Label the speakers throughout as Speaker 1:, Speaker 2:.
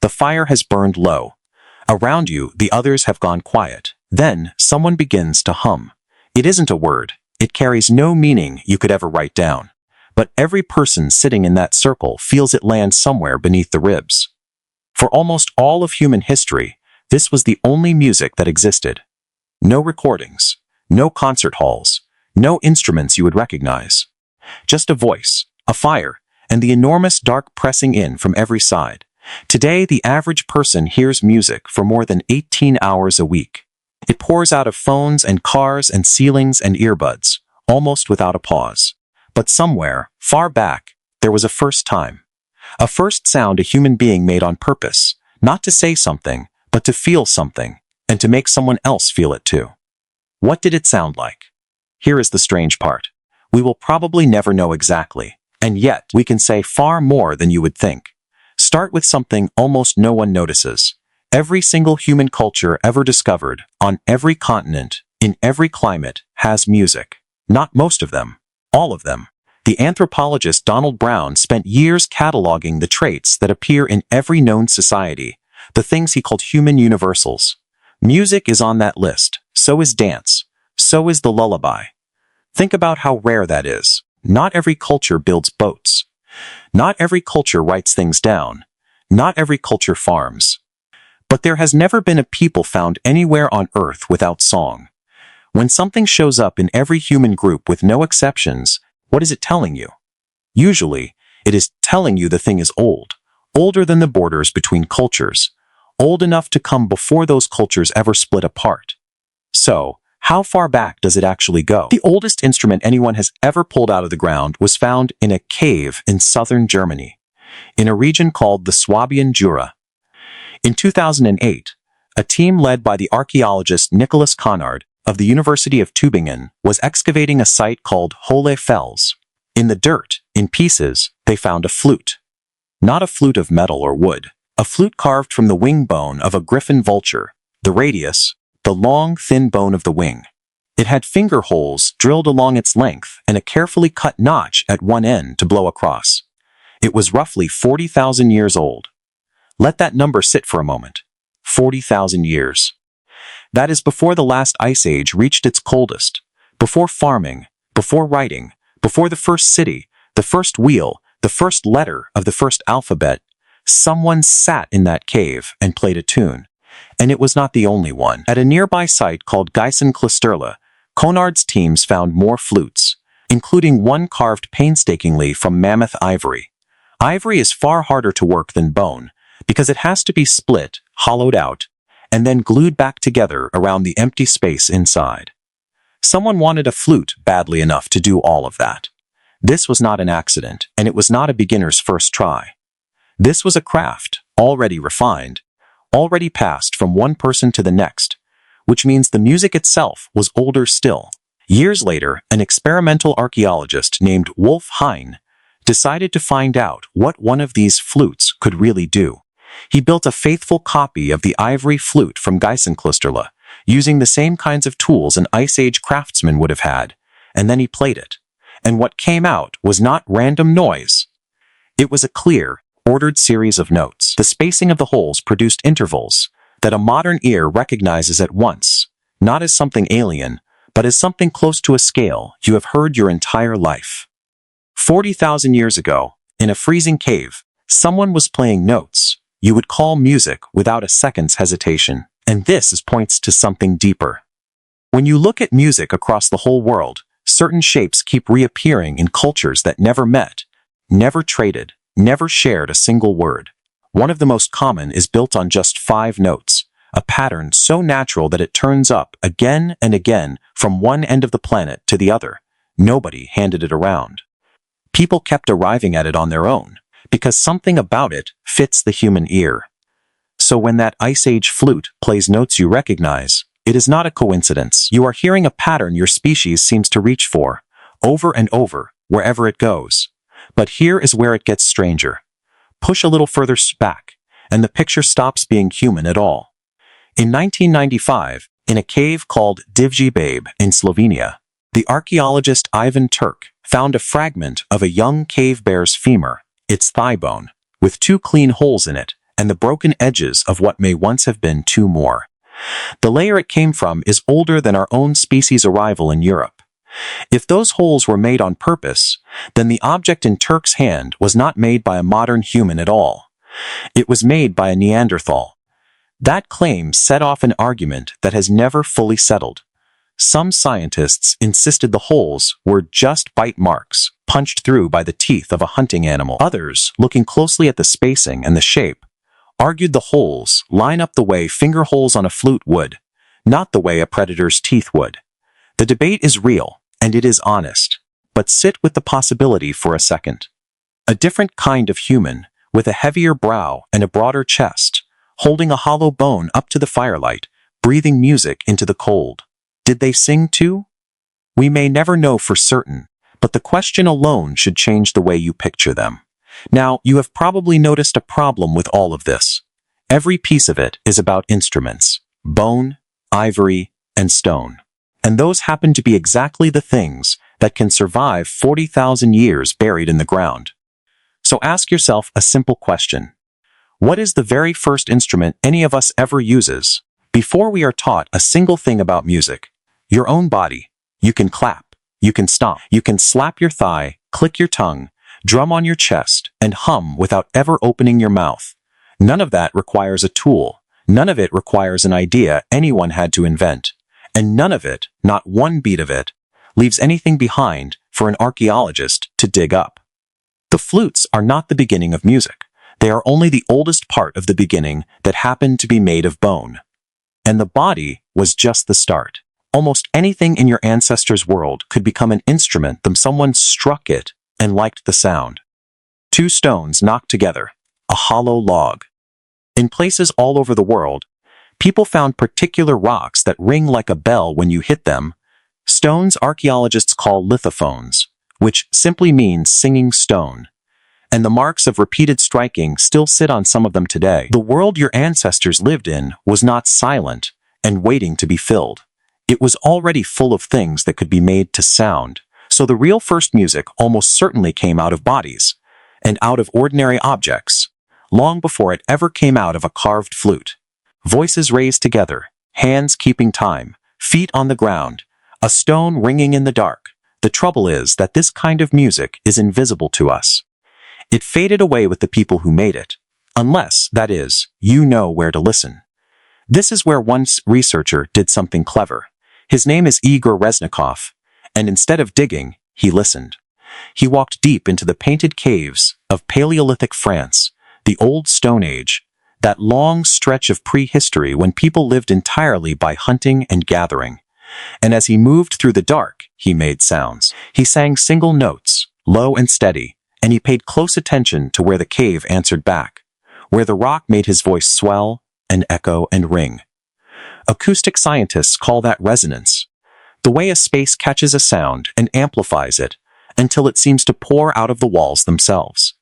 Speaker 1: The fire has burned low. Around you, the others have gone quiet. Then, someone begins to hum. It isn't a word. It carries no meaning you could ever write down. But every person sitting in that circle feels it land somewhere beneath the ribs. For almost all of human history, this was the only music that existed. No recordings, no concert halls, no instruments you would recognize. Just a voice, a fire, and the enormous dark pressing in from every side. Today, the average person hears music for more than 18 hours a week. It pours out of phones and cars and ceilings and earbuds, almost without a pause. But somewhere, far back, there was a first time. A first sound a human being made on purpose, not to say something, but to feel something, and to make someone else feel it too. What did it sound like? Here is the strange part. We will probably never know exactly, and yet we can say far more than you would think. Start with something almost no one notices. Every single human culture ever discovered, on every continent, in every climate, has music. Not most of them. All of them. The anthropologist Donald Brown spent years cataloging the traits that appear in every known society, the things he called human universals. Music is on that list. So is dance. So is the lullaby. Think about how rare that is. Not every culture builds boats. Not every culture writes things down. Not every culture farms. But there has never been a people found anywhere on Earth without song. When something shows up in every human group with no exceptions, what is it telling you? Usually, it is telling you the thing is old, older than the borders between cultures, old enough to come before those cultures ever split apart. So, how far back does it actually go? The oldest instrument anyone has ever pulled out of the ground was found in a cave in southern Germany, in a region called the Swabian Jura. In 2008, a team led by the archaeologist Nicholas Conrad of the University of Tübingen was excavating a site called Hohle Fels. In the dirt, in pieces, they found a flute. Not a flute of metal or wood, a flute carved from the wing bone of a griffon vulture, the radius, the long, thin bone of the wing. It had finger holes drilled along its length and a carefully cut notch at one end to blow across. It was roughly 40,000 years old. Let that number sit for a moment. 40,000 years. That is before the last ice age reached its coldest, before farming, before writing, before the first city, the first wheel, the first letter of the first alphabet. Someone sat in that cave and played a tune. And it was not the only one. At a nearby site called Geisenklosterle, Conrad's teams found more flutes, including one carved painstakingly from mammoth ivory. Ivory is far harder to work than bone, because it has to be split, hollowed out, and then glued back together around the empty space inside. Someone wanted a flute badly enough to do all of that. This was not an accident, and it was not a beginner's first try. This was a craft, already refined, already passed from one person to the next, which means the music itself was older still. Years later, an experimental archaeologist named Wolf Hein decided to find out what one of these flutes could really do. He built a faithful copy of the ivory flute from Geisenklosterle, using the same kinds of tools an Ice Age craftsman would have had, and then he played it. And what came out was not random noise. It was a clear, ordered series of notes. The spacing of the holes produced intervals that a modern ear recognizes at once, not as something alien, but as something close to a scale you have heard your entire life. 40,000 years ago, in a freezing cave, someone was playing notes you would call music without a second's hesitation. And this points to something deeper. When you look at music across the whole world, certain shapes keep reappearing in cultures that never met, never traded, never shared a single word. One of the most common is built on just 5 notes, a pattern so natural that it turns up again and again from one end of the planet to the other. Nobody handed it around. People kept arriving at it on their own, because something about it fits the human ear. So when that Ice Age flute plays notes you recognize, it is not a coincidence. You are hearing a pattern your species seems to reach for, over and over, wherever it goes. But here is where it gets stranger. Push a little further back, and the picture stops being human at all. In 1995, in a cave called Divji Babe in Slovenia, the archaeologist Ivan Turk found a fragment of a young cave bear's femur, its thigh bone, with 2 clean holes in it, and the broken edges of what may once have been two more. The layer it came from is older than our own species' arrival in Europe. If those holes were made on purpose, then the object in Turk's hand was not made by a modern human at all. It was made by a Neanderthal. That claim set off an argument that has never fully settled. Some scientists insisted the holes were just bite marks, punched through by the teeth of a hunting animal. Others, looking closely at the spacing and the shape, argued the holes line up the way finger holes on a flute would, not the way a predator's teeth would. The debate is real, and it is honest, but sit with the possibility for a second. A different kind of human, with a heavier brow and a broader chest, holding a hollow bone up to the firelight, breathing music into the cold. Did they sing too? We may never know for certain, but the question alone should change the way you picture them. Now, you have probably noticed a problem with all of this. Every piece of it is about instruments: bone, ivory, and stone. And those happen to be exactly the things that can survive 40,000 years buried in the ground. So ask yourself a simple question. What is the very first instrument any of us ever uses? Before we are taught a single thing about music, your own body, you can clap, you can stomp, you can slap your thigh, click your tongue, drum on your chest, and hum without ever opening your mouth. None of that requires a tool. None of it requires an idea anyone had to invent. And none of it, not one beat of it, leaves anything behind for an archaeologist to dig up. The flutes are not the beginning of music. They are only the oldest part of the beginning that happened to be made of bone. And the body was just the start. Almost anything in your ancestors' world could become an instrument when someone struck it and liked the sound. Two stones knocked together, a hollow log. In places all over the world, people found particular rocks that ring like a bell when you hit them, stones archaeologists call lithophones, which simply means singing stone. And the marks of repeated striking still sit on some of them today. The world your ancestors lived in was not silent and waiting to be filled. It was already full of things that could be made to sound, so the real first music almost certainly came out of bodies, and out of ordinary objects, long before it ever came out of a carved flute. Voices raised together, hands keeping time, feet on the ground, a stone ringing in the dark. The trouble is that this kind of music is invisible to us. It faded away with the people who made it, unless, that is, you know where to listen. This is where one researcher did something clever. His name is Igor Reznikov, and instead of digging, he listened. He walked deep into the painted caves of Paleolithic France, the Old Stone Age, that long stretch of prehistory when people lived entirely by hunting and gathering. And as he moved through the dark, he made sounds. He sang single notes, low and steady, and he paid close attention to where the cave answered back, where the rock made his voice swell and echo and ring. Acoustic scientists call that resonance, the way a space catches a sound and amplifies it until it seems to pour out of the walls themselves.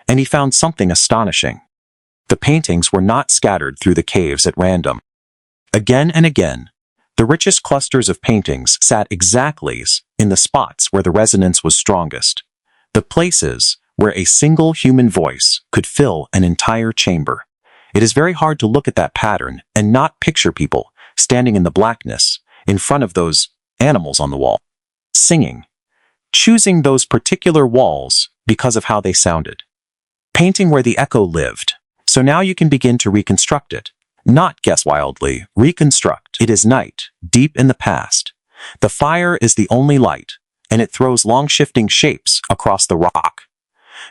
Speaker 1: And he found something astonishing. The paintings were not scattered through the caves at random. Again and again, the richest clusters of paintings sat exactly in the spots where the resonance was strongest, the places where a single human voice could fill an entire chamber. It is very hard to look at that pattern and not picture people standing in the blackness in front of those animals on the wall, singing, choosing those particular walls because of how they sounded, painting where the echo lived. So now you can begin to reconstruct it. Not guess wildly, reconstruct. It is night, deep in the past. The fire is the only light, and it throws long shifting shapes across the rock.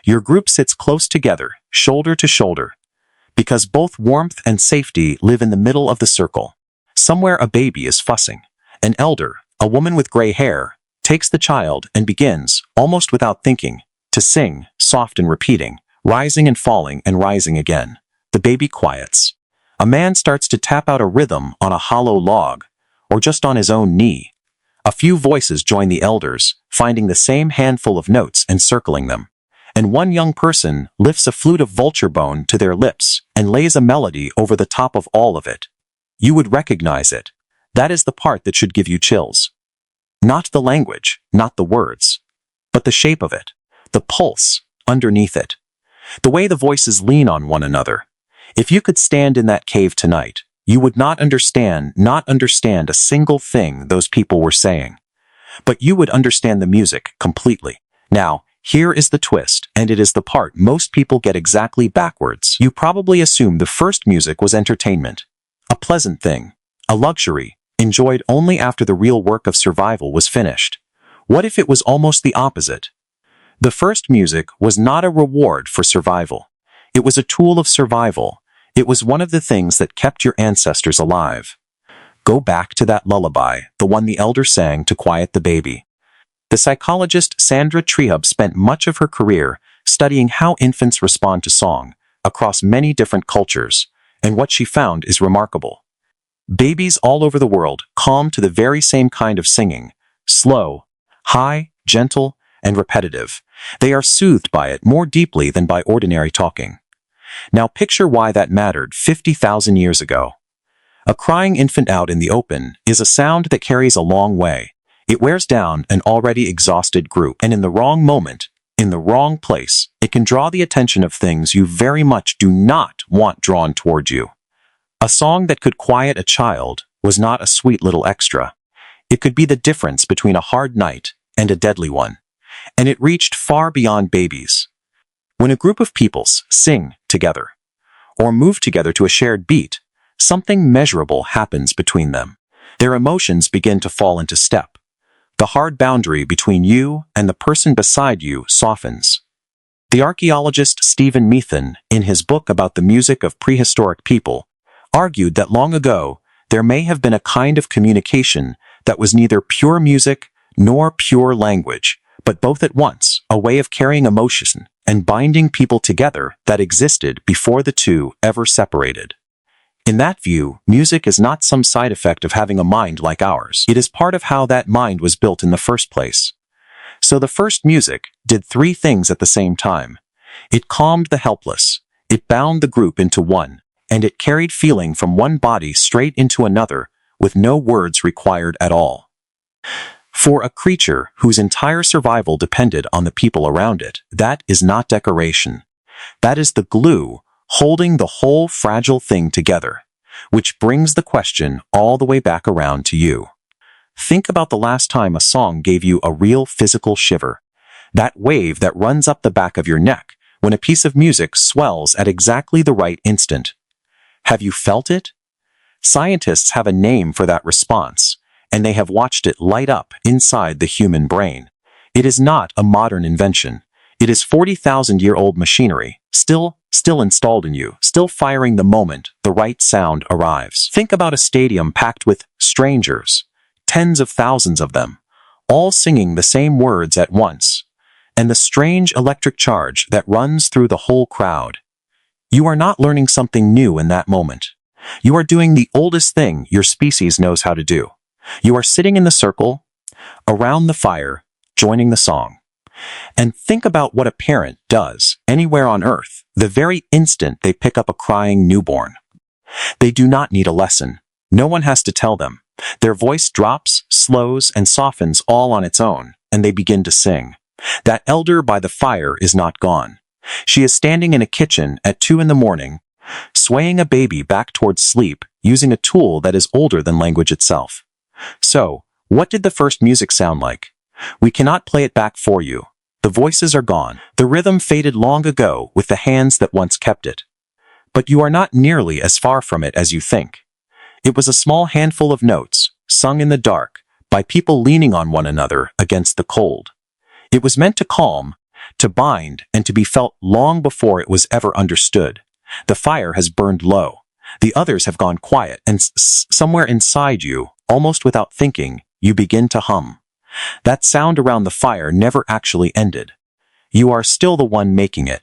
Speaker 1: Your group sits close together, shoulder to shoulder, because both warmth and safety live in the middle of the circle. Somewhere a baby is fussing. An elder, a woman with gray hair, takes the child and begins, almost without thinking, to sing, soft and repeating, rising and falling and rising again. The baby quiets. A man starts to tap out a rhythm on a hollow log, or just on his own knee. A few voices join the elders, finding the same handful of notes and circling them. And one young person lifts a flute of vulture bone to their lips and lays a melody over the top of all of it. You would recognize it. That is the part that should give you chills. Not the language, not the words, but the shape of it, the pulse underneath it, the way the voices lean on one another. If you could stand in that cave tonight, you would not understand a single thing those people were saying. But you would understand the music completely. Now, here is the twist, and it is the part most people get exactly backwards. You probably assume the first music was entertainment. A pleasant thing. A luxury, enjoyed only after the real work of survival was finished. What if it was almost the opposite? The first music was not a reward for survival. It was a tool of survival. It was one of the things that kept your ancestors alive. Go back to that lullaby, the one the elder sang to quiet the baby. The psychologist Sandra Trehub spent much of her career studying how infants respond to song across many different cultures, and what she found is remarkable. Babies all over the world calm to the very same kind of singing, slow, high, gentle, and repetitive. They are soothed by it more deeply than by ordinary talking. Now picture why that mattered 50,000 years ago. A crying infant out in the open is a sound that carries a long way. It wears down an already exhausted group, and in the wrong moment, in the wrong place, it can draw the attention of things you very much do not want drawn toward you. A song that could quiet a child was not a sweet little extra. It could be the difference between a hard night and a deadly one. And it reached far beyond babies. When a group of peoples sing together, or move together to a shared beat, something measurable happens between them. Their emotions begin to fall into step. The hard boundary between you and the person beside you softens. The archaeologist Stephen Meathen, in his book about the music of prehistoric people, argued that long ago there may have been a kind of communication that was neither pure music nor pure language, but both at once, a way of carrying emotion and binding people together that existed before the two ever separated. In that view, music is not some side effect of having a mind like ours. It is part of how that mind was built in the first place. So the first music did three things at the same time. It calmed the helpless, it bound the group into one, and it carried feeling from one body straight into another with no words required at all. For a creature whose entire survival depended on the people around it, that is not decoration. That is the glue holding the whole fragile thing together, which brings the question all the way back around to you. Think about the last time a song gave you a real physical shiver, that wave that runs up the back of your neck when a piece of music swells at exactly the right instant. Have you felt it? Scientists have a name for that response, and they have watched it light up inside the human brain. It is not a modern invention. It is 40,000-year-old machinery, still installed in you, still firing the moment the right sound arrives. Think about a stadium packed with strangers, tens of thousands of them, all singing the same words at once, and the strange electric charge that runs through the whole crowd. You are not learning something new in that moment. You are doing the oldest thing your species knows how to do. You are sitting in the circle, around the fire, joining the song. And think about what a parent does anywhere on Earth the very instant they pick up a crying newborn. They do not need a lesson. No one has to tell them. Their voice drops, slows, and softens all on its own, and they begin to sing. That elder by the fire is not gone. She is standing in a kitchen at 2 a.m, swaying a baby back towards sleep using a tool that is older than language itself. So, what did the first music sound like? We cannot play it back for you. The voices are gone. The rhythm faded long ago with the hands that once kept it. But you are not nearly as far from it as you think. It was a small handful of notes, sung in the dark, by people leaning on one another against the cold. It was meant to calm, to bind, and to be felt long before it was ever understood. The fire has burned low. The others have gone quiet, and somewhere inside you, almost without thinking, you begin to hum. That sound around the fire never actually ended. You are still the one making it,